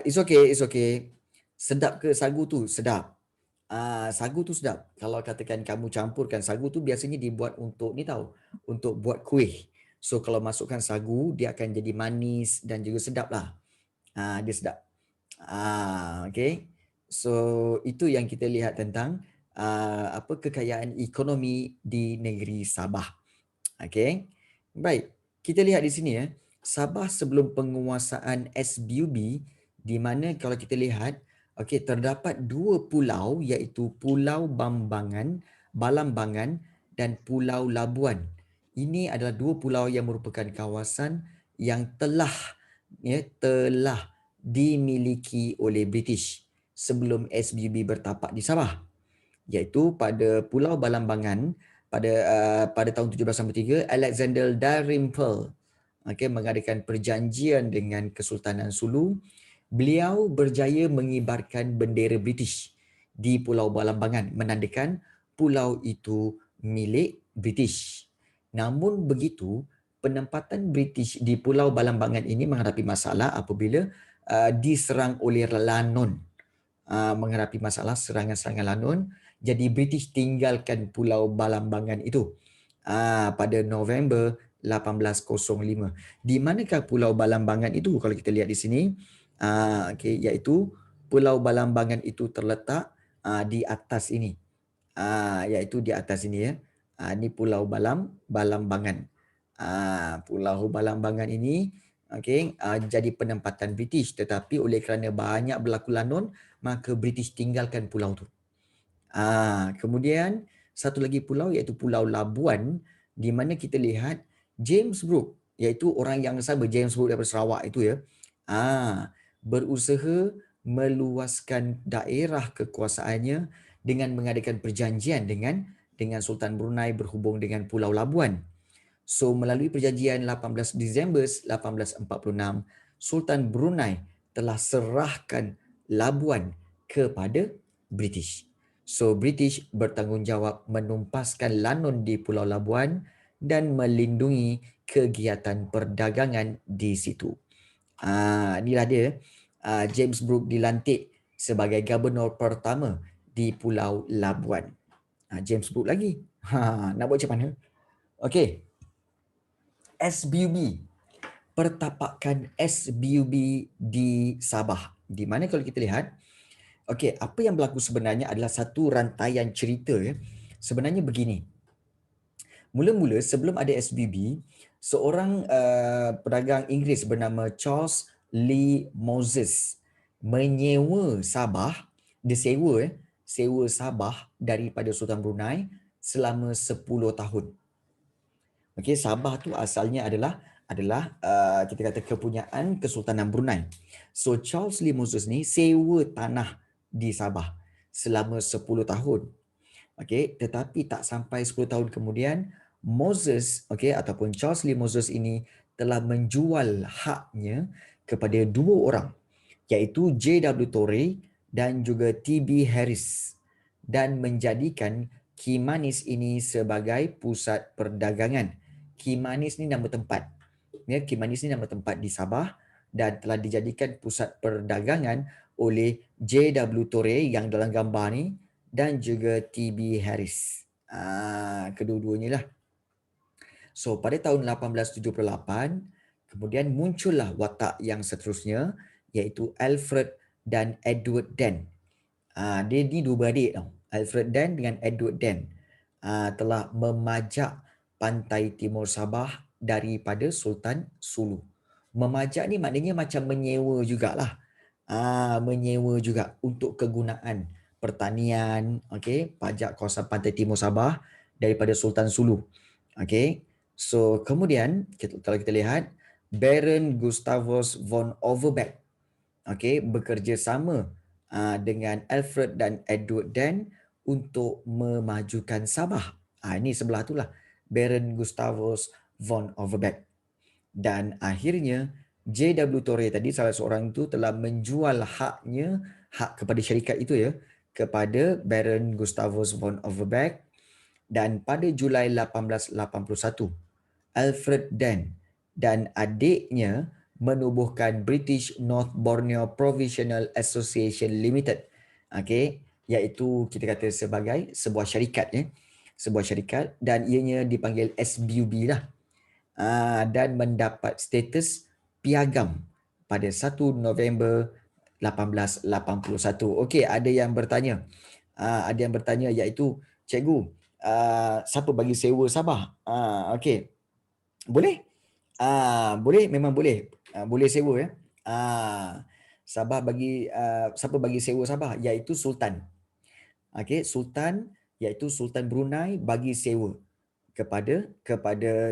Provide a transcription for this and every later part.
It's okay. Sedap ke sagu tu? Sedap. Sagu tu sedap. Kalau katakan kamu campurkan sagu tu biasanya dibuat untuk ni tahu, untuk buat kuih. So kalau masukkan sagu dia akan jadi manis dan juga sedap lah. Dia sedap. Okay. So itu yang kita lihat tentang apa kekayaan ekonomi di negeri Sabah. Okay. Baik. Kita lihat di sini ya. Sabah sebelum penguasaan SBUB di mana kalau kita lihat okey terdapat dua pulau iaitu Pulau Balambangan dan Pulau Labuan. Ini adalah dua pulau yang merupakan kawasan yang telah dimiliki oleh British sebelum SBUB bertapak di Sabah, iaitu pada Pulau Balambangan pada tahun 1793 Alexander Dalrymple mengadakan perjanjian dengan Kesultanan Sulu. Beliau berjaya mengibarkan bendera British di Pulau Balambangan menandakan pulau itu milik British. Namun begitu, penempatan British di Pulau Balambangan ini menghadapi masalah apabila diserang oleh Lanon. Menghadapi masalah serangan-serangan Lanon, jadi British tinggalkan Pulau Balambangan itu pada November 1805. Di manakah Pulau Balambangan itu? Kalau kita lihat di sini, iaitu Pulau Balambangan itu terletak di atas ini, iaitu di atas ini ya. Ini Pulau Balambangan. Pulau Balambangan ini jadi penempatan British, tetapi oleh kerana banyak berlaku Lanon, maka British tinggalkan pulau tu. Kemudian satu lagi pulau iaitu Pulau Labuan, di mana kita lihat James Brooke, iaitu orang yang sama James Brooke daripada Sarawak itu ya, berusaha meluaskan daerah kekuasaannya dengan mengadakan perjanjian dengan Sultan Brunei berhubung dengan Pulau Labuan. So melalui perjanjian 18 Disember 1846, Sultan Brunei telah serahkan Labuan kepada British. So British bertanggungjawab menumpaskan Lanon di Pulau Labuan dan melindungi kegiatan perdagangan di situ. Inilah dia, James Brooke dilantik sebagai gubernur pertama di Pulau Labuan. James Brooke lagi. Nak buat macam mana? Okey. SBUB, pertapakan SBUB di Sabah. Di mana kalau kita lihat, okey, apa yang berlaku sebenarnya adalah satu rantaian cerita ya. Sebenarnya begini. Mula-mula sebelum ada SBUB, seorang pedagang Inggeris bernama Charles Lee Moses menyewa Sabah, sewa Sabah daripada Sultan Brunei selama 10 tahun. Okey, Sabah tu asalnya adalah kita kata kepunyaan Kesultanan Brunei. So Charles Lee Moses ni sewa tanah di Sabah selama 10 tahun. Okey, tetapi tak sampai 10 tahun kemudian Moses, ataupun Charles Lee Moses ini telah menjual haknya kepada dua orang, iaitu J.W. Torrey dan juga T.B. Harris, dan menjadikan Kimanis ini sebagai pusat perdagangan. Kimanis ni nama tempat. Ya, Kimanis ni nama tempat di Sabah dan telah dijadikan pusat perdagangan oleh J.W. Torrey yang dalam gambar ni dan juga T.B. Harris. Kedua-duanya lah. So pada tahun 1878, kemudian muncullah watak yang seterusnya iaitu Alfred dan Edward Dent. Dia ni dua beradik tau. Alfred Dent dengan Edward Dent telah memajak pantai timur Sabah daripada Sultan Sulu. Memajak ni maknanya macam menyewa jugalah. Menyewa juga untuk kegunaan pertanian, pajak kawasan pantai timur Sabah daripada Sultan Sulu. So kemudian kalau kita lihat Baron Gustavus von Overbeck bekerjasama dengan Alfred dan Edward Dent untuk memajukan Sabah. Ini sebelah itulah Baron Gustavus von Overbeck. Dan akhirnya J.W. Torrey tadi salah seorang itu telah menjual hak kepada syarikat itu ya kepada Baron Gustavus von Overbeck, dan pada Julai 1881 Alfred Dent dan adiknya menubuhkan British North Borneo Provisional Association Limited. Okey, iaitu kita kata sebagai sebuah syarikat ya. Sebuah syarikat dan ianya dipanggil SBUB lah. Dan mendapat status piagam pada 1 November 1881. Okey, ada yang bertanya. Ada yang bertanya iaitu, cikgu, siapa bagi sewa Sabah? Okey. Boleh? Boleh, memang boleh. Boleh sewa ya. Sabah bagi siapa bagi sewa Sabah iaitu Sultan. Okey, Sultan iaitu Sultan Brunei bagi sewa kepada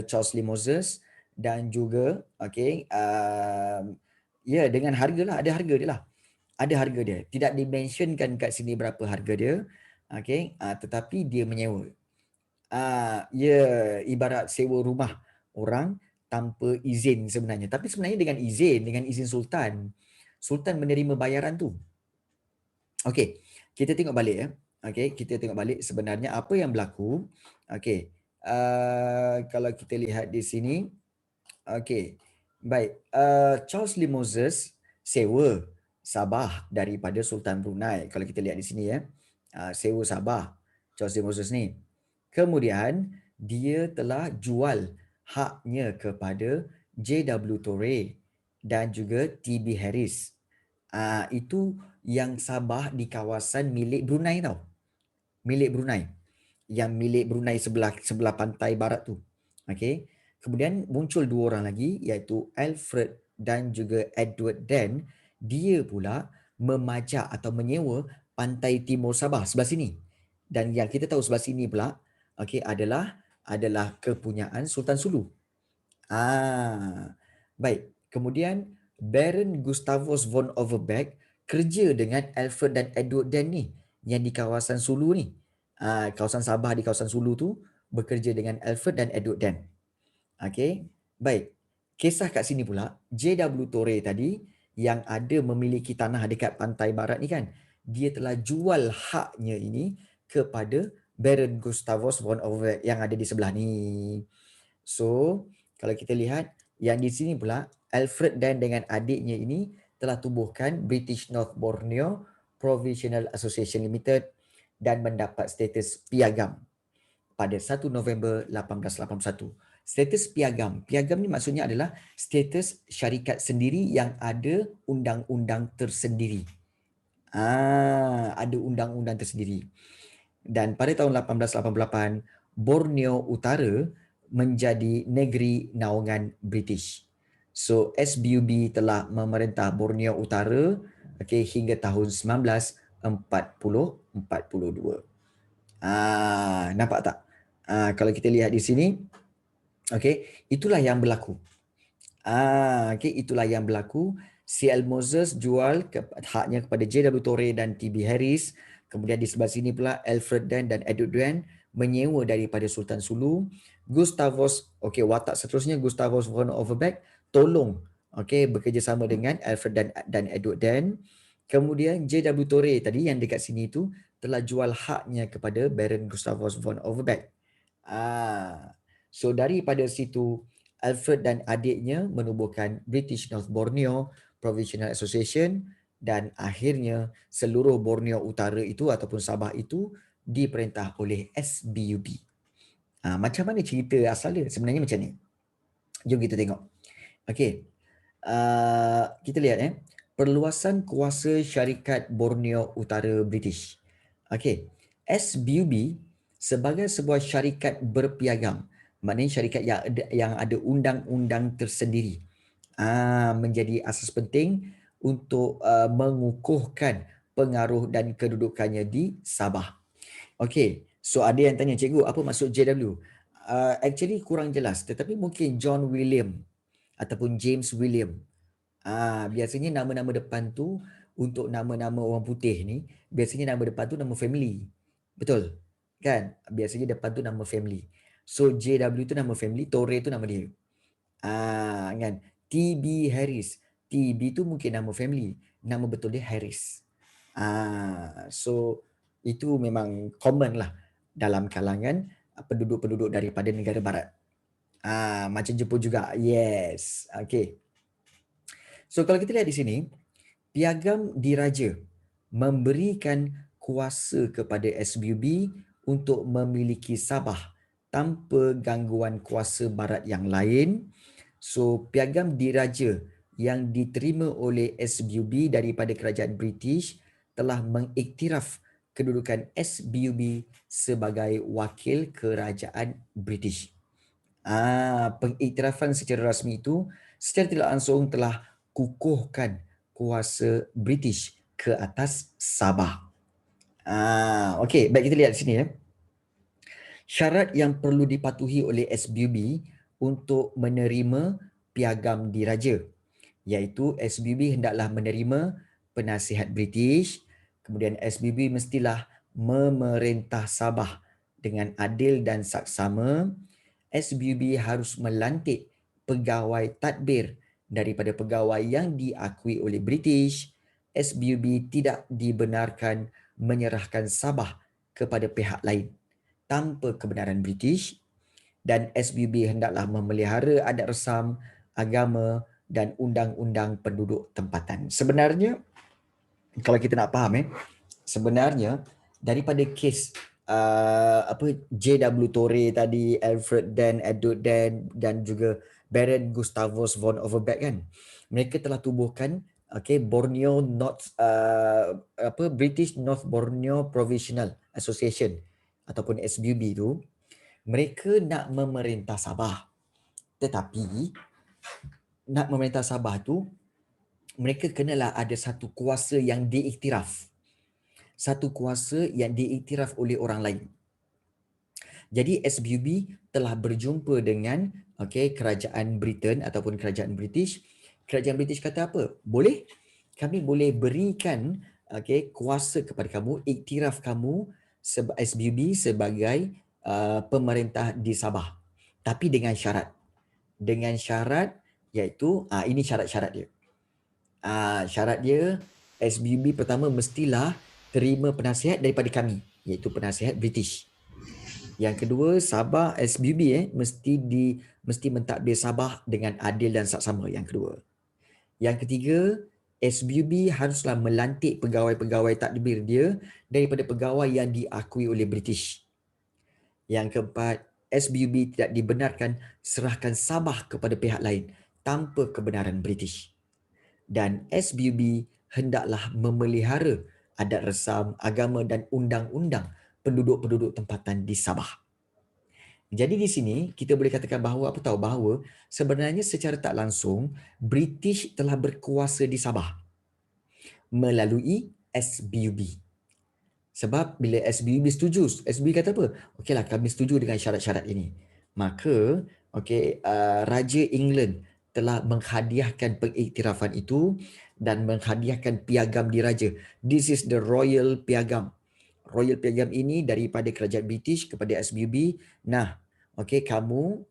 Charles Lee Moses dan juga okey ya dengan harga lah, ada harga dia lah. Ada harga dia. Tidak dimentionkan kat sini berapa harga dia. Okey, tetapi dia menyewa. Ya ibarat sewa rumah orang tanpa izin sebenarnya. Tapi sebenarnya dengan izin Sultan. Sultan menerima bayaran tu. Okey, kita tengok balik ya. Okey, kita tengok balik sebenarnya apa yang berlaku. Okey, kalau kita lihat di sini, okey, baik. Charles Lee Moses sewa Sabah daripada Sultan Brunei. Kalau kita lihat di sini ya, sewa Sabah Charles Lee Moses ni. Kemudian dia telah jual haknya kepada JW Torre dan juga TB Harris. Itu yang Sabah di kawasan milik Brunei tau. Milik Brunei. Yang milik Brunei sebelah pantai barat tu. Okey. Kemudian muncul dua orang lagi iaitu Alfred dan juga Edward Dan. Dia pula memajak atau menyewa pantai timur Sabah sebelah sini. Dan yang kita tahu sebelah sini pula okey adalah kepunyaan Sultan Sulu. Baik. Kemudian Baron Gustavus von Overbeck kerja dengan Alfred dan Edward Dan ni yang di kawasan Sulu ni. Kawasan Sabah di kawasan Sulu tu bekerja dengan Alfred dan Edward Dan. Okey. Baik. Kisah kat sini pula JW Torre tadi yang ada memiliki tanah dekat pantai barat ni kan. Dia telah jual haknya ini kepada Baron Gustavus von Overbeck yang ada di sebelah ni. So, kalau kita lihat yang di sini pula Alfred Dan dengan adiknya ini telah tubuhkan British North Borneo Provisional Association Limited dan mendapat status piagam pada 1 November 1881. Status piagam. Piagam ni maksudnya adalah status syarikat sendiri yang ada undang-undang tersendiri. Ada undang-undang tersendiri. Dan pada tahun 1888, Borneo Utara menjadi negeri naungan British. So SBUB telah memerintah Borneo Utara hingga tahun 1942. Nampak tak? Kalau kita lihat di sini, itulah yang berlaku. Itulah yang berlaku. C.L. Moses jual haknya kepada JW Torre dan T.B. Harris. Kemudian di sebelah sini pula Alfred Dan dan Edward Dan menyewa daripada Sultan Sulu. Gustavus, watak seterusnya Gustavus von Overbeck tolong bekerjasama dengan Alfred dan Edward Dan. Kemudian JW Torre tadi yang dekat sini tu telah jual haknya kepada Baron Gustavus von Overbeck. So daripada situ Alfred dan adiknya menubuhkan British North Borneo Provisional Association dan akhirnya seluruh Borneo Utara itu ataupun Sabah itu diperintah oleh SBUB. Macam mana cerita asal dia? Sebenarnya macam ni. Jom kita tengok. Okey. Kita lihat perluasan kuasa syarikat Borneo Utara British. Okey. SBUB sebagai sebuah syarikat berpiagam, maknanya syarikat yang ada undang-undang tersendiri, menjadi asas penting untuk mengukuhkan pengaruh dan kedudukannya di Sabah. Okey, so ada yang tanya, cikgu, apa maksud JW? Actually kurang jelas, tetapi mungkin John William ataupun James William. Biasanya nama-nama depan tu untuk nama-nama orang putih ni, biasanya nama depan tu nama family. Betul? Kan? Biasanya depan tu nama family. So JW tu nama family, Torre tu nama dia. Kan? TB Harris. TB tu mungkin nama family. Nama betul dia Harris. So itu memang common lah dalam kalangan penduduk-penduduk daripada negara barat. Macam Jepun juga. Yes. Okay. So kalau kita lihat di sini, piagam diraja memberikan kuasa kepada SBUB untuk memiliki Sabah tanpa gangguan kuasa barat yang lain. So piagam diraja yang diterima oleh SBUB daripada kerajaan British telah mengiktiraf kedudukan SBUB sebagai wakil kerajaan British. Pengiktirafan secara rasmi itu secara tidak langsung telah kukuhkan kuasa British ke atas Sabah. Okey, baik kita lihat sini ya. Syarat yang perlu dipatuhi oleh SBUB untuk menerima piagam diraja, iaitu SBUB hendaklah menerima penasihat British, kemudian SBUB mestilah memerintah Sabah dengan adil dan saksama. SBUB harus melantik pegawai tadbir daripada pegawai yang diakui oleh British. SBUB tidak dibenarkan menyerahkan Sabah kepada pihak lain tanpa kebenaran British, dan SBUB hendaklah memelihara adat resam, agama dan undang-undang penduduk tempatan. Sebenarnya kalau kita nak faham sebenarnya daripada kes J.W. Torre tadi, Alfred Dan, Edward Dan dan juga Baron Gustavus von Overbeck kan, mereka telah tubuhkan Borneo North British North Borneo Provisional Association ataupun SBUB tu. Mereka nak memerintah Sabah, tetapi nak memerintah Sabah tu mereka kenalah ada satu kuasa yang diiktiraf. Satu kuasa yang diiktiraf oleh orang lain. Jadi SBUB telah berjumpa dengan kerajaan Britain ataupun kerajaan British. Kerajaan British kata apa? Boleh, kami boleh berikan kuasa kepada kamu, iktiraf kamu SBUB sebagai pemerintah di Sabah. Tapi dengan syarat. Dengan syarat iaitu ini syarat-syarat dia. Syarat dia, SBUB pertama mestilah terima penasihat daripada kami, iaitu penasihat British. Yang kedua, Sabah SBUB mesti mentadbir Sabah dengan adil dan saksama. Yang kedua. Yang ketiga, SBUB haruslah melantik pegawai-pegawai tadbir dia daripada pegawai yang diakui oleh British. Yang keempat, SBUB tidak dibenarkan serahkan Sabah kepada pihak lain tanpa kebenaran British. Dan SBUB hendaklah memelihara adat resam, agama dan undang-undang penduduk-penduduk tempatan di Sabah. Jadi di sini kita boleh katakan bahawa bahawa sebenarnya secara tak langsung British telah berkuasa di Sabah melalui SBUB. Sebab bila SBUB setuju, SBUB kata apa? Okeylah, kami setuju dengan syarat-syarat ini. Maka Raja England telah menghadiahkan pengiktirafan itu dan menghadiahkan piagam diraja. This is the royal piagam. Royal piagam ini daripada kerajaan British kepada SBUB. Nah, kamu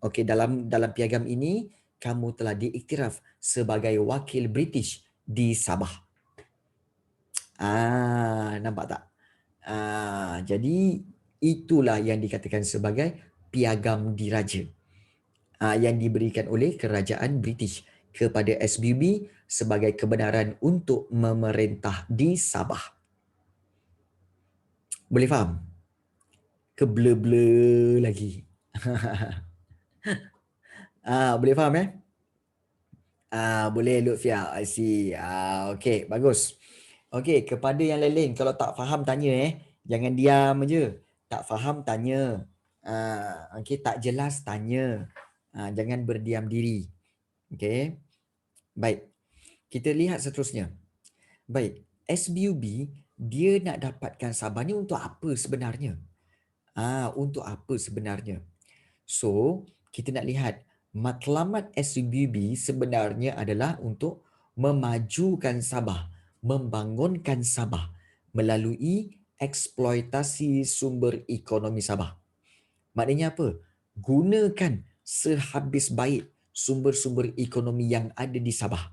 dalam piagam ini kamu telah diiktiraf sebagai wakil British di Sabah. Nampak tak? Jadi itulah yang dikatakan sebagai piagam diraja yang diberikan oleh kerajaan British kepada SBUB sebagai kebenaran untuk memerintah di Sabah. Boleh faham? Ke blur-blur lagi? Boleh faham boleh Lutfia. I see. Okey, bagus. Okey, kepada yang lain-lain kalau tak faham tanya jangan diam aje. Tak faham tanya. Okey, tak jelas tanya. Jangan berdiam diri. Okey. Baik. Kita lihat seterusnya. Baik, SBUB dia nak dapatkan Sabah ni untuk apa sebenarnya? Untuk apa sebenarnya? So, kita nak lihat matlamat SBUB sebenarnya adalah untuk memajukan Sabah, membangunkan Sabah melalui eksploitasi sumber ekonomi Sabah. Maknanya apa? Gunakan sehabis baik sumber-sumber ekonomi yang ada di Sabah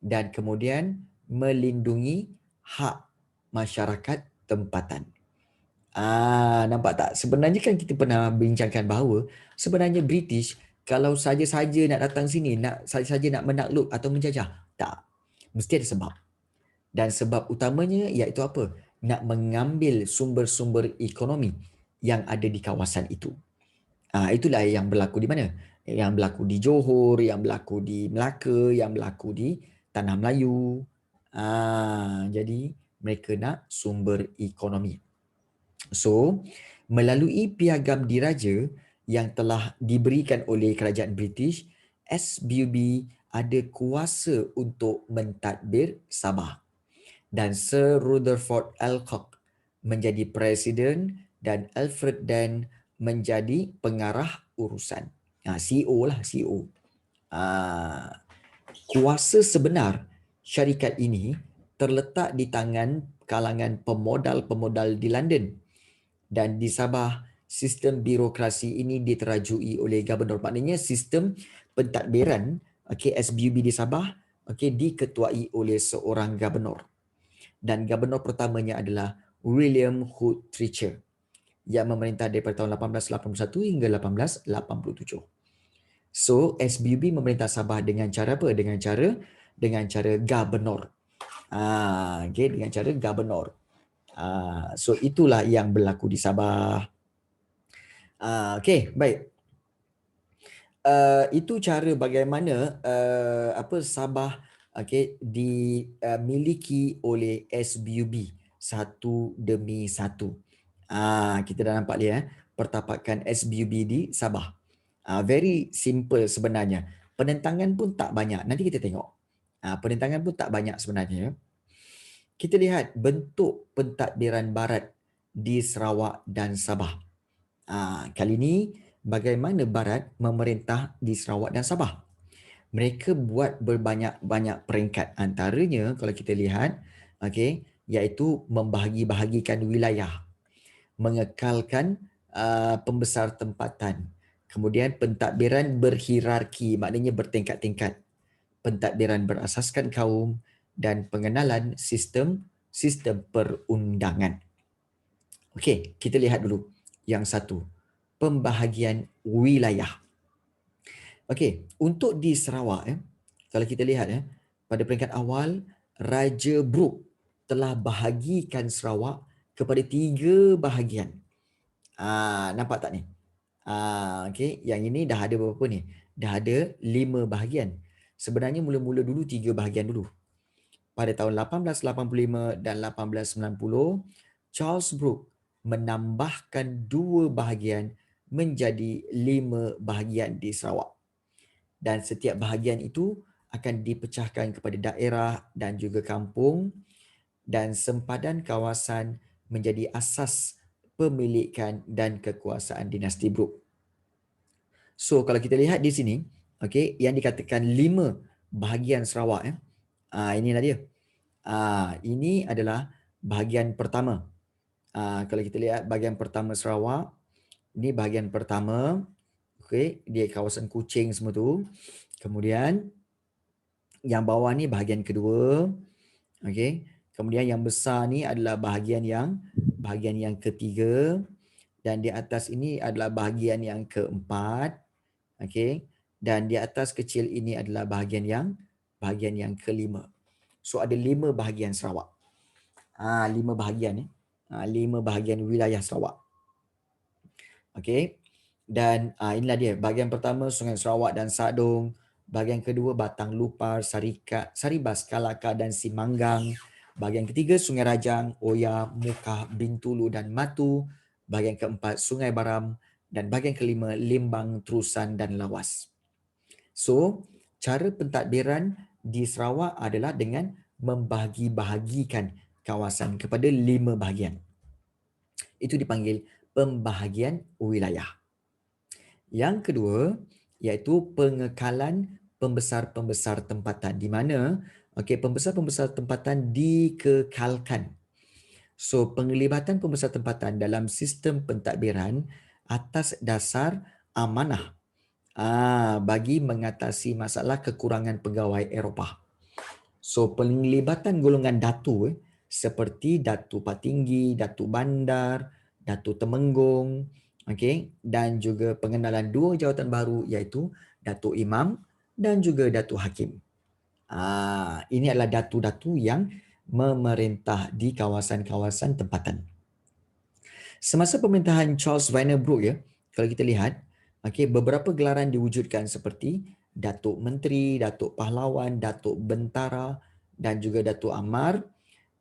dan kemudian melindungi hak masyarakat tempatan. Nampak tak? Sebenarnya kan kita pernah bincangkan bahawa sebenarnya British kalau saja-saja nak datang sini, nak saja-saja nak menakluk atau menjajah, Tak. Mesti ada sebab. Dan sebab utamanya iaitu apa? Nak mengambil sumber-sumber ekonomi yang ada di kawasan itu. Itulah yang berlaku di mana? Yang berlaku di Johor, yang berlaku di Melaka, yang berlaku di Tanah Melayu. Jadi mereka nak sumber ekonomi. So, melalui piagam diraja yang telah diberikan oleh kerajaan British, SBUB ada kuasa untuk mentadbir Sabah. Dan Sir Rutherford Alcock menjadi presiden dan Alfred Dan menjadi pengarah urusan. CEO lah, CEO. Kuasa sebenar syarikat ini terletak di tangan kalangan pemodal-pemodal di London. Dan di Sabah, sistem birokrasi ini diterajui oleh Gubernur. Maknanya sistem pentadbiran SBUB di Sabah diketuai oleh seorang Gubernur. Dan Gubernur pertamanya adalah William Hood Treacher yang memerintah daripada tahun 1881 hingga 1887. So, SBUB memerintah Sabah dengan cara apa? Dengan cara Gubernur. Dengan cara Gubernur. So itulah yang berlaku di Sabah. Baik. Itu cara bagaimana Sabah dimiliki oleh SBUB satu demi satu. Kita dah nampak dia pertapakan SBUB di Sabah. Very simple sebenarnya. Penentangan pun tak banyak. Nanti kita tengok. Penentangan pun tak banyak sebenarnya. Kita lihat bentuk pentadbiran barat di Sarawak dan Sabah. Kali ini bagaimana barat memerintah di Sarawak dan Sabah. Mereka buat berbanyak-banyak peringkat. Antaranya kalau kita lihat iaitu membahagi-bahagikan wilayah, mengekalkan pembesar tempatan. Kemudian pentadbiran berhierarki, maknanya bertingkat-tingkat. Pentadbiran berasaskan kaum dan pengenalan sistem perundangan. Okey, kita lihat dulu yang satu, pembahagian wilayah. Okey, untuk di Sarawak kalau kita lihat pada peringkat awal Raja Brooke telah bahagikan Sarawak kepada 3 bahagian. Nampak tak ni? Yang ini dah ada berapa ni? Dah ada 5 bahagian. Sebenarnya mula-mula dulu 3 bahagian dulu. Pada tahun 1885 dan 1890, Charles Brooke menambahkan 2 bahagian menjadi 5 bahagian di Sarawak. Dan setiap bahagian itu akan dipecahkan kepada daerah dan juga kampung, dan sempadan kawasan menjadi asas pemilikan dan kekuasaan dinasti Brooke. So kalau kita lihat di sini, yang dikatakan 5 bahagian Sarawak inilah dia. Ini adalah bahagian pertama. Kalau kita lihat bahagian pertama Sarawak, ini bahagian pertama. Dia kawasan Kuching semua tu. Kemudian yang bawah ni bahagian kedua. Kemudian yang besar ni adalah bahagian yang ketiga, dan di atas ini adalah bahagian yang keempat. Dan di atas kecil ini adalah bahagian yang kelima. So ada 5 bahagian Sarawak. 5 bahagian 5 bahagian wilayah Sarawak. Dan inilah dia. Bahagian pertama Sungai Sarawak dan Sadong. Bahagian kedua Batang Lupar, Saribas, Kalaka dan Simanggang. Bahagian ketiga Sungai Rajang, Oya, Mukah, Bintulu dan Matu. Bahagian keempat Sungai Baram. Dan bahagian kelima Limbang, Terusan dan Lawas. So, cara pentadbiran di Sarawak adalah dengan membahagi-bahagikan kawasan kepada 5 bahagian. Itu dipanggil pembahagian wilayah. Yang kedua iaitu pengekalan pembesar-pembesar tempatan, di mana pembesar-pembesar tempatan dikekalkan. So penglibatan pembesar tempatan dalam sistem pentadbiran atas dasar amanah bagi mengatasi masalah kekurangan pegawai Eropah. So penglibatan golongan datu seperti Datu Patinggi, Datu Bandar, Datu Temenggung, dan juga pengenalan 2 jawatan baru iaitu Datuk Imam dan juga Datuk Hakim. Ini adalah datu-datu yang memerintah di kawasan-kawasan tempatan. Semasa pemerintahan Charles Vannerbroek ya, kalau kita lihat, beberapa gelaran diwujudkan seperti Datuk Menteri, Datuk Pahlawan, Datuk Bentara dan juga Datuk Amar.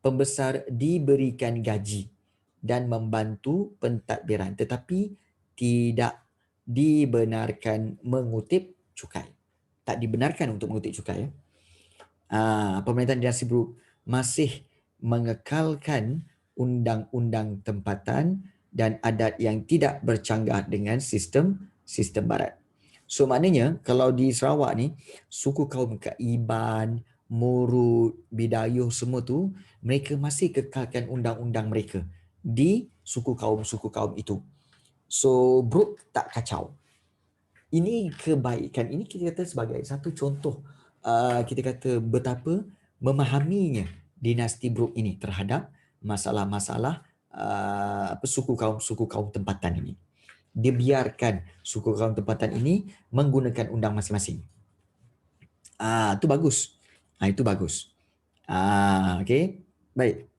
Pembesar diberikan gaji dan membantu pentadbiran tetapi tidak dibenarkan mengutip cukai. Tak dibenarkan untuk mengutip cukai ya. Pemerintahan dinasti Brooke masih mengekalkan undang-undang tempatan dan adat yang tidak bercanggah dengan sistem barat. So maknanya kalau di Sarawak ni suku kaum Iban, Murut, Bidayuh semua tu mereka masih kekalkan undang-undang mereka di suku kaum itu. So Brooke tak kacau. Ini kebaikan. Ini kita kata sebagai satu contoh kita kata betapa memahaminya dinasti Brooke ini terhadap masalah-masalah suku kaum tempatan ini. Dia biarkan suku kaum tempatan ini menggunakan undang masing-masing. Itu bagus. Itu bagus. Okey. Baik.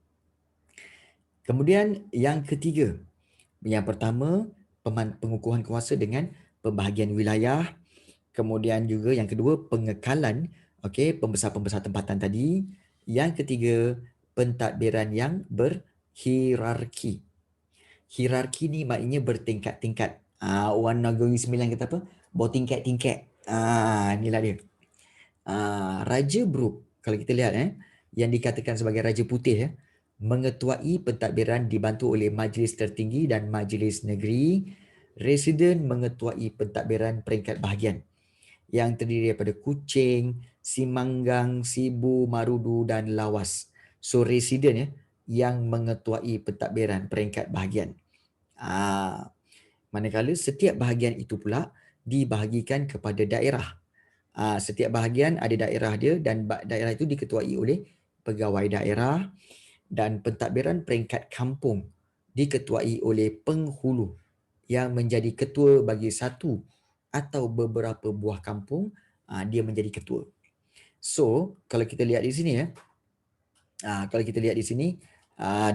Kemudian yang ketiga. Yang pertama, pengukuhan kuasa dengan pembahagian wilayah. Kemudian juga yang kedua, pengekalan pembesar-pembesar tempatan tadi. Yang ketiga, pentadbiran yang berhierarki. Hierarki ni maknanya bertingkat-tingkat. Orang Negeri Sembilan kata apa? Bertingkat-tingkat. Inilah dia. Raja Brooke, kalau kita lihat yang dikatakan sebagai Raja Putih mengetuai pentadbiran dibantu oleh Majlis Tertinggi dan Majlis Negeri. Residen mengetuai pentadbiran peringkat bahagian yang terdiri daripada Kuching, Simanggang, Sibu, Marudu dan Lawas. So residen yang mengetuai pentadbiran peringkat bahagian. Manakala setiap bahagian itu pula dibahagikan kepada daerah. Setiap bahagian ada daerah dia dan daerah itu diketuai oleh pegawai daerah dan pentadbiran peringkat kampung diketuai oleh penghulu yang menjadi ketua bagi satu atau beberapa buah kampung, dia menjadi ketua. So, kalau kita lihat di sini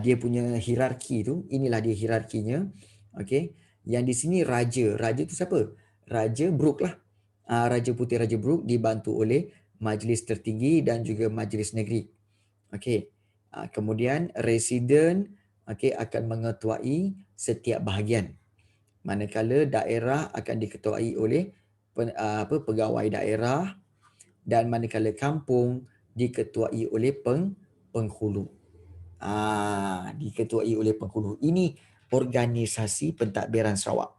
dia punya hierarki tu, inilah dia hierarkinya. Okey. Yang di sini raja. Raja tu siapa? Raja Brooke lah. Raja Putih Raja Brooke dibantu oleh Majlis Tertinggi dan juga Majlis Negeri. Okey. Kemudian residen akan mengetuai setiap bahagian. Manakala daerah akan diketuai oleh pegawai daerah dan manakala kampung diketuai oleh penghulu. Diketuai oleh penghulu. Ini organisasi pentadbiran Sarawak.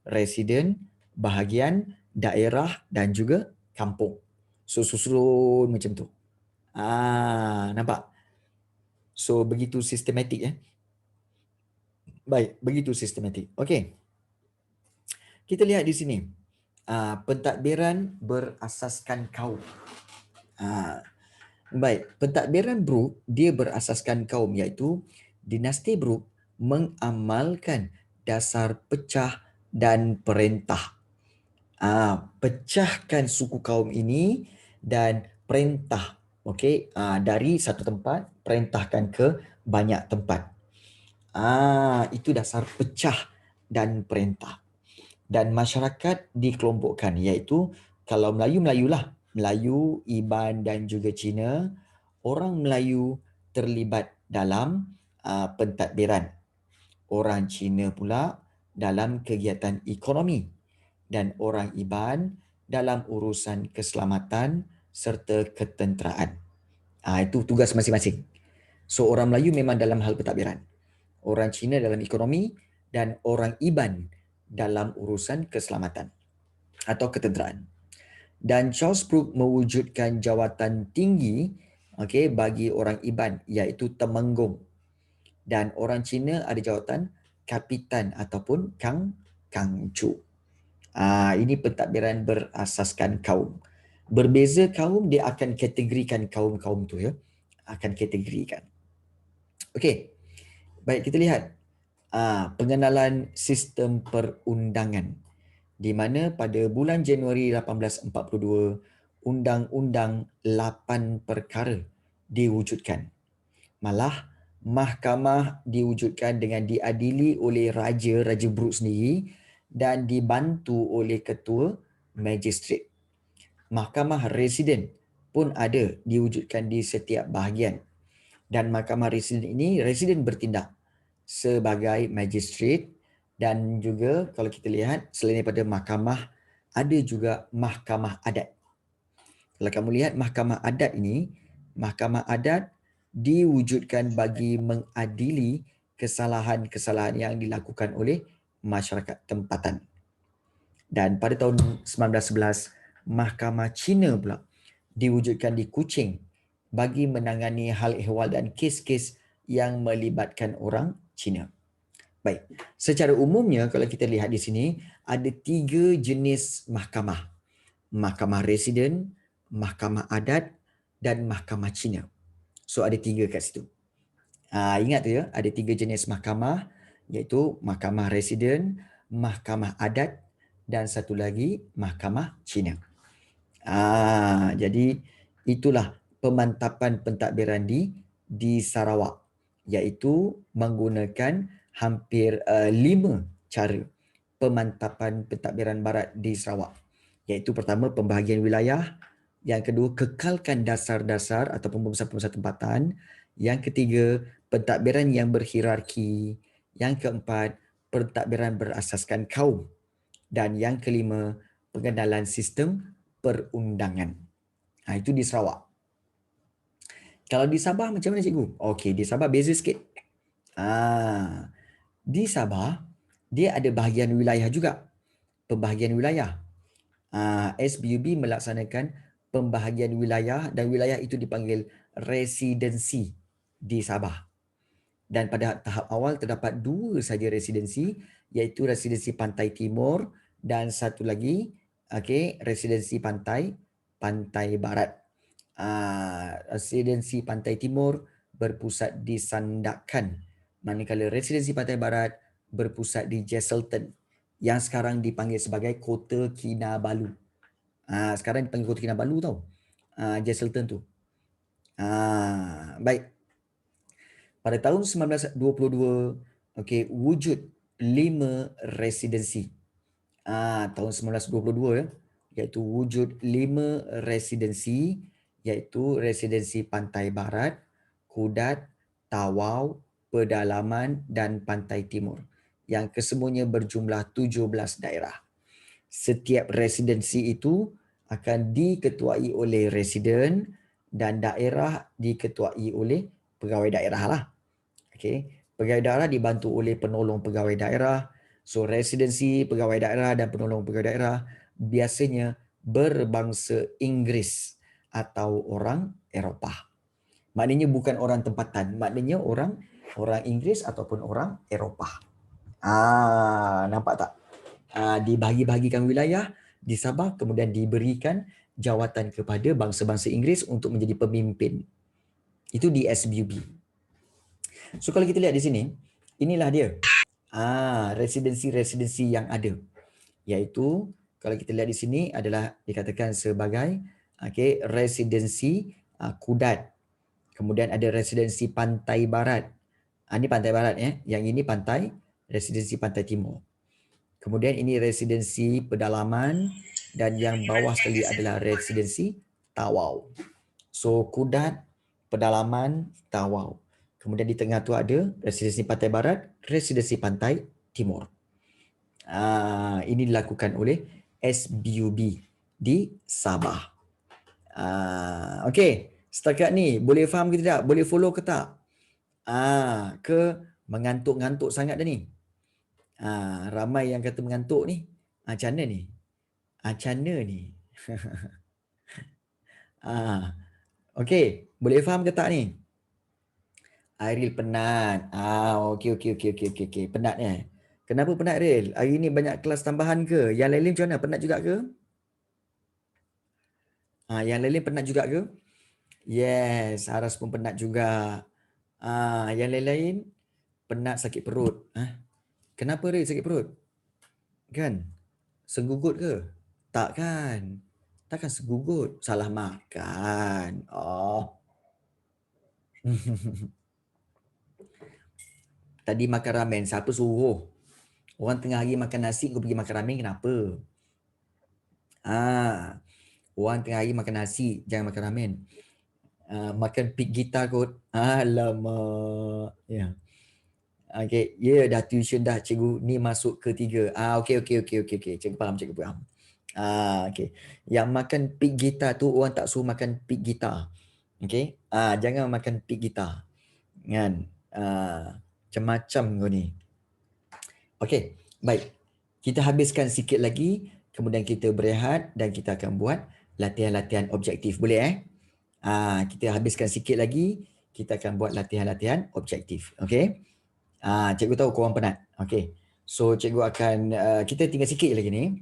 Residen, bahagian, daerah dan juga kampung. So susun macam tu. Nampak? So begitu sistematik Baik, begitu sistematik. Okey. Kita lihat di sini. Pentadbiran berasaskan kaum. Baik, pentadbiran Brooke dia berasaskan kaum iaitu dinasti Brooke mengamalkan dasar pecah dan perintah. Pecahkan suku kaum ini dan perintah. Dari satu tempat perintahkan ke banyak tempat. Itu dasar pecah dan perintah. Dan masyarakat dikelompokkan iaitu kalau Melayu-Melayulah, Melayu, Iban dan juga Cina, orang Melayu terlibat dalam pentadbiran. Orang Cina pula dalam kegiatan ekonomi dan orang Iban dalam urusan keselamatan serta ketenteraan. Itu tugas masing-masing. So orang Melayu memang dalam hal pentadbiran. Orang Cina dalam ekonomi dan orang Iban dalam urusan keselamatan atau ketenteraan. Dan Charles Brooke mewujudkan jawatan tinggi bagi orang Iban iaitu Temenggung. Dan orang Cina ada jawatan Kapitan ataupun Kangcu. Ini pentadbiran berasaskan kaum. Berbeza kaum, dia akan kategorikan kaum-kaum tu akan kategorikan. Okey. Baik, kita lihat pengenalan sistem perundangan di mana pada bulan Januari 1842 undang-undang 8 perkara diwujudkan. Malah mahkamah diwujudkan dengan diadili oleh Raja Brooke sendiri dan dibantu oleh ketua magistrate. Mahkamah residen pun ada diwujudkan di setiap bahagian. Dan mahkamah residen ini, residen bertindak sebagai magistrate dan juga kalau kita lihat selain daripada mahkamah, ada juga mahkamah adat. Kalau kamu lihat mahkamah adat ini, mahkamah adat diwujudkan bagi mengadili kesalahan-kesalahan yang dilakukan oleh masyarakat tempatan. Dan pada tahun 1911, Mahkamah Cina pula diwujudkan di Kuching bagi menangani hal ehwal dan kes-kes yang melibatkan orang Cina. Baik, secara umumnya kalau kita lihat di sini, ada 3 jenis mahkamah. Mahkamah residen, mahkamah adat dan mahkamah Cina. So ada 3 kat situ. Ingat tu ya, ada 3 jenis mahkamah iaitu mahkamah residen, mahkamah adat dan satu lagi mahkamah Cina. Jadi itulah pemantapan pentadbiran di Sarawak iaitu menggunakan hampir 5 cara pemantapan pentadbiran barat di Sarawak. Iaitu pertama pembahagian wilayah, yang kedua kekalkan dasar-dasar atau pembesar-pembesar tempatan, yang ketiga pentadbiran yang berhierarki, yang keempat pentadbiran berasaskan kaum, dan yang kelima pengenalan sistem perundangan. Itu di Sarawak. Kalau di Sabah macam mana cikgu? Okey, di Sabah beza sikit. Di Sabah dia ada bahagian wilayah juga. Pembahagian wilayah. SBUB melaksanakan pembahagian wilayah dan wilayah itu dipanggil residensi di Sabah. Dan pada tahap awal terdapat 2 saja residensi, iaitu residensi Pantai Timur dan satu lagi residensi Pantai Barat. Residensi Pantai Timur berpusat di Sandakan, manakala residensi Pantai Barat berpusat di Jesselton yang sekarang dipanggil sebagai Kota Kinabalu. Sekarang dipanggil Kota Kinabalu tau. Jesselton tu. Baik. Pada tahun 1922, wujud 5 residensi. Tahun 1922 ya, iaitu wujud 5 residensi, iaitu residensi Pantai Barat, Kudat, Tawau, Pedalaman dan Pantai Timur, yang kesemuanya berjumlah 17 daerah. Setiap residensi itu akan diketuai oleh residen dan daerah diketuai oleh pegawai daerah lah. Pegawai daerah dibantu oleh penolong pegawai daerah. So residensi pegawai daerah dan penolong pegawai daerah biasanya berbangsa Inggeris atau orang Eropah. Maknanya bukan orang tempatan, maknanya orang Inggeris ataupun orang Eropah. Nampak tak? Dibahagi-bahagikan wilayah di Sabah, kemudian diberikan jawatan kepada bangsa-bangsa Inggeris untuk menjadi pemimpin. Itu di SBUB. So kalau kita lihat di sini, inilah dia. Residensi-residensi yang ada. Iaitu kalau kita lihat di sini adalah dikatakan sebagai residensi Kudat. Kemudian ada residensi Pantai Barat. Ini Pantai Barat ya. Yang ini residensi Pantai Timur. Kemudian ini residensi Pedalaman dan yang bawah sekali adalah residensi Tawau. So Kudat, Pedalaman, Tawau. Kemudian di tengah tu ada residensi Pantai Barat, residensi Pantai Timur. Ini dilakukan oleh SBUB di Sabah. Okey, setakat ni boleh faham ke tidak? Boleh follow ke tak? Ke mengantuk-ngantuk sangat dah ni? Ramai yang kata mengantuk ni. Macam mana ni? Macam mana ni? Okey, boleh faham ke tak ni? Airil penat. Okey. Penat eh. Kenapa penat Airil? Hari ni banyak kelas tambahan ke? Yang lain macam mana? Penat juga ke? Yang lain penat juga ke? Yes, Aras pun penat juga. Yang lain-lain penat sakit perut. Kenapa Airil sakit perut? Kan? Senggugut ke? Tak kan? Takkan segugut, salah makan. Oh. Tadi makan ramen, siapa suruh? Orang tengah hari makan nasi, kau pergi makan ramen, kenapa? Orang tengah hari makan nasi, jangan makan ramen. Makan pig gitar kot. Alamak. Ya. Okay, dah tuition dah cikgu. Ni masuk ketiga. Okay. Cikgu faham, cikgu faham. Okay. Yang makan pig gitar tu orang tak suruh makan pig gitar. Okay. Jangan makan pig gitar. Kan? Macam-macam kau ni. Okay, baik. Kita habiskan sikit lagi, kemudian kita berehat dan kita akan buat latihan-latihan objektif. Boleh kita habiskan sikit lagi, kita akan buat latihan-latihan objektif. Okay. Cikgu tahu korang penat. Okay. So cikgu akan, kita tinggal sikit lagi ni.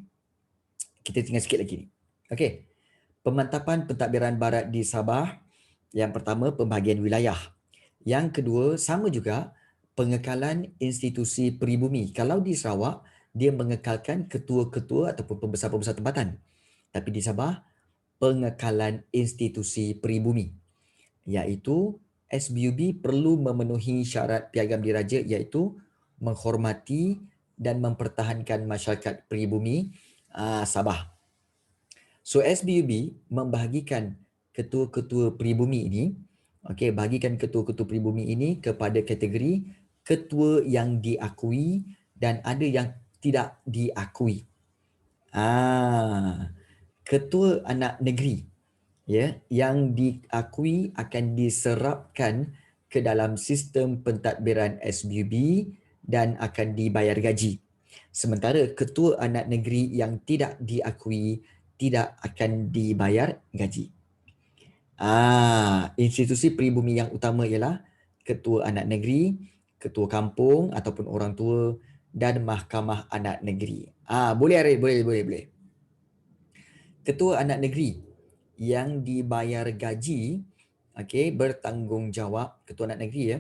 Okay. Pemantapan pentadbiran barat di Sabah. Yang pertama, pembahagian wilayah. Yang kedua, sama juga pengekalan institusi peribumi. Kalau di Sarawak, dia mengekalkan ketua-ketua ataupun pembesar-pembesar tempatan. Tapi di Sabah, pengekalan institusi peribumi. Iaitu SBUB perlu memenuhi syarat piagam diraja iaitu menghormati dan mempertahankan masyarakat peribumi Sabah. So SBUB membahagikan ketua-ketua peribumi ini, bahagikan ketua-ketua peribumi ini kepada kategori ketua yang diakui dan ada yang tidak diakui. Ketua anak negeri yang diakui akan diserapkan ke dalam sistem pentadbiran SBUB dan akan dibayar gaji. Sementara ketua anak negeri yang tidak diakui tidak akan dibayar gaji. Institusi peribumi yang utama ialah ketua anak negeri, ketua kampung ataupun orang tua dan mahkamah anak negeri. Boleh Arif, boleh. Ketua anak negeri yang dibayar gaji, bertanggungjawab, ketua anak negeri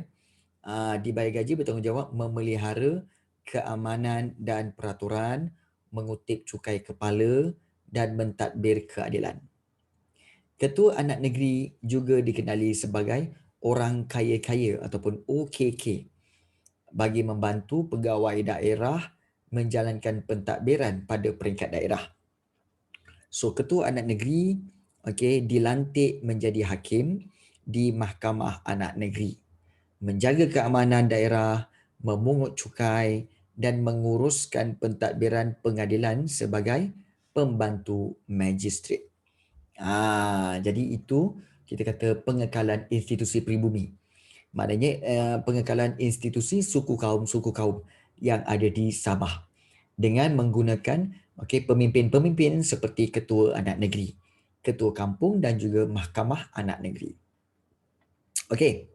dibayar gaji bertanggungjawab memelihara keamanan dan peraturan, mengutip cukai kepala dan mentadbir keadilan. Ketua anak negeri juga dikenali sebagai orang kaya-kaya ataupun OKK bagi membantu pegawai daerah menjalankan pentadbiran pada peringkat daerah. So ketua anak negeri dilantik menjadi hakim di Mahkamah Anak Negeri, menjaga keamanan daerah, memungut cukai dan menguruskan pentadbiran pengadilan sebagai pembantu magistrat. Jadi itu kita kata pengekalan institusi peribumi. Maknanya pengekalan institusi suku kaum yang ada di Sabah dengan menggunakan pemimpin-pemimpin seperti ketua anak negeri, ketua kampung dan juga mahkamah anak negeri. Okey.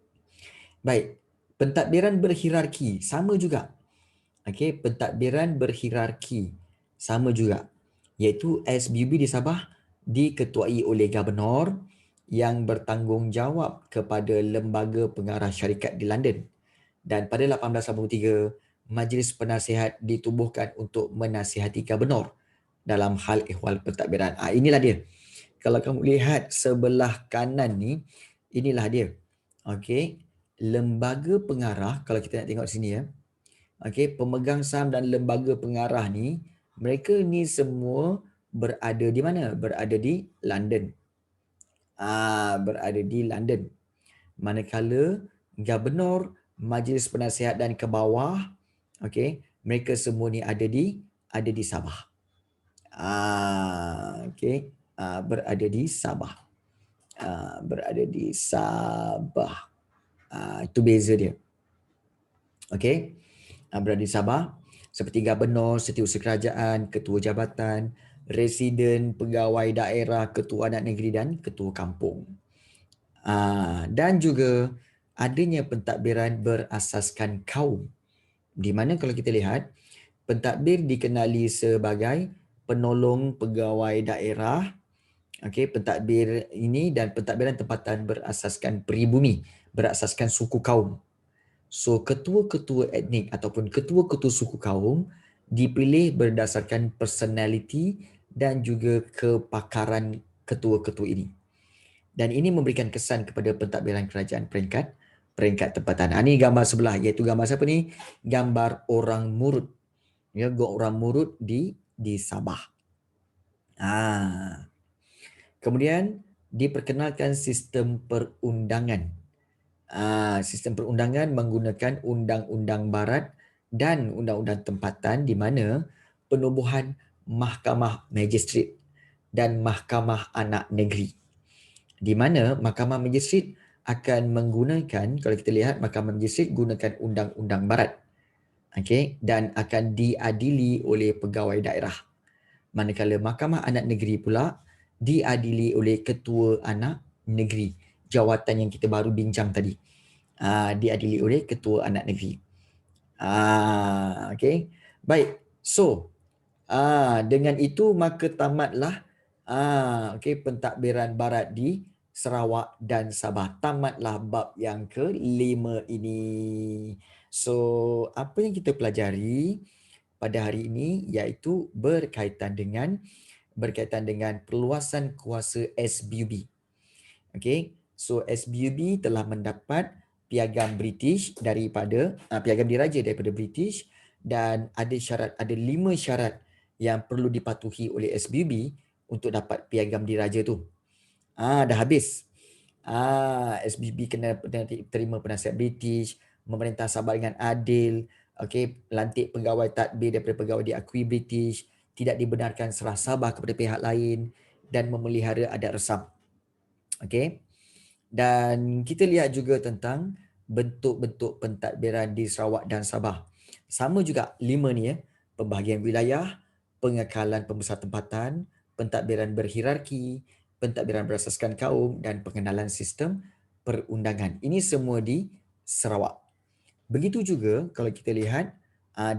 Baik. Pentadbiran berhierarki sama juga. Pentadbiran berhierarki sama juga. Iaitu SBUB di Sabah diketuai oleh Gubernur yang bertanggungjawab kepada Lembaga Pengarah Syarikat di London. Dan pada 1883, Majlis Penasihat ditubuhkan untuk menasihati Gubernur dalam hal ihwal pentadbiran. Inilah dia. Kalau kamu lihat sebelah kanan ni, inilah dia. Lembaga pengarah, kalau kita nak tengok sini pemegang saham dan lembaga pengarah ni, mereka ni semua berada di mana? Berada di London. Berada di London. Manakala Gubernur, Majlis Penasihat dan ke bawah, mereka semua ni ada di Sabah. Berada di Sabah. Berada di Sabah. Itu beza dia. Berada di Sabah seperti Gubernur, Setiausaha Kerajaan, Ketua Jabatan, Residen, Pegawai Daerah, Ketua Anak Negeri dan Ketua Kampung. Dan juga adanya pentadbiran berasaskan kaum. Di mana kalau kita lihat, pentadbir dikenali sebagai penolong pegawai daerah. Pentadbir ini dan pentadbiran tempatan berasaskan peribumi, berasaskan suku kaum. So ketua-ketua etnik ataupun ketua-ketua suku kaum dipilih berdasarkan personality dan juga kepakaran ketua-ketua ini. Dan ini memberikan kesan kepada pentadbiran kerajaan peringkat tempatan. Ini gambar sebelah, iaitu gambar siapa ni? Gambar orang murut. Ya, orang murut di Sabah. Kemudian diperkenalkan sistem perundangan. Sistem perundangan menggunakan undang-undang barat dan undang-undang tempatan di mana penubuhan mahkamah magistrat dan mahkamah anak negeri. Di mana mahkamah magistrat akan menggunakan, kalau kita lihat mahkamah magistrat gunakan undang-undang barat. Okey, dan akan diadili oleh pegawai daerah. Manakala mahkamah anak negeri pula diadili oleh ketua anak negeri. Jawatan yang kita baru bincang tadi. Diadili oleh ketua anak negeri. Okey. Baik. So, dengan itu maka tamatlah pentadbiran barat di Sarawak dan Sabah. Tamatlah bab yang ke-5 ini. So, apa yang kita pelajari pada hari ini iaitu berkaitan dengan perluasan kuasa SBUB. Okey. So SBUB telah mendapat piagam British daripada piagam diraja daripada British, dan ada 5 syarat yang perlu dipatuhi oleh SBUB untuk dapat piagam diraja tu. Dah habis. SBUB kena terima penasihat British, memerintah Sabah dengan adil, okey, lantik pegawai tadbir daripada pegawai diakui British, tidak dibenarkan serah Sabah kepada pihak lain, dan memelihara adat resam. Okey. Dan kita lihat juga tentang bentuk-bentuk pentadbiran di Sarawak dan Sabah. Sama juga 5 ni ya. Pembahagian wilayah, pengekalan pembesar tempatan, pentadbiran berhierarki, pentadbiran berasaskan kaum, dan pengenalan sistem perundangan. Ini semua di Sarawak. Begitu juga kalau kita lihat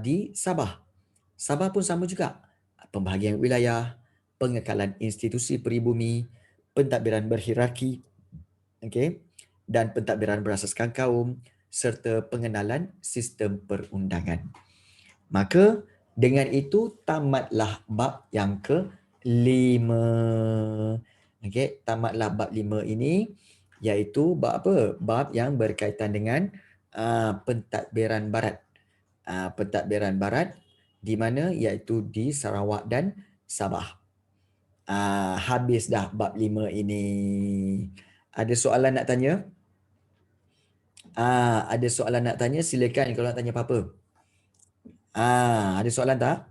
di Sabah. Sabah pun sama juga. Pembahagian wilayah, pengekalan institusi peribumi, pentadbiran berhierarki, okey, dan pentadbiran berasaskan kaum, serta pengenalan sistem perundangan. Maka dengan itu tamatlah bab yang ke-5. Okey, tamatlah bab 5 ini, iaitu bab apa? Bab yang berkaitan dengan pentadbiran barat. Pentadbiran barat di mana iaitu di Sarawak dan Sabah. Habis dah bab 5 ini. Ada soalan nak tanya? Ada soalan nak tanya, silakan kalau nak tanya apa-apa. Ada soalan tak?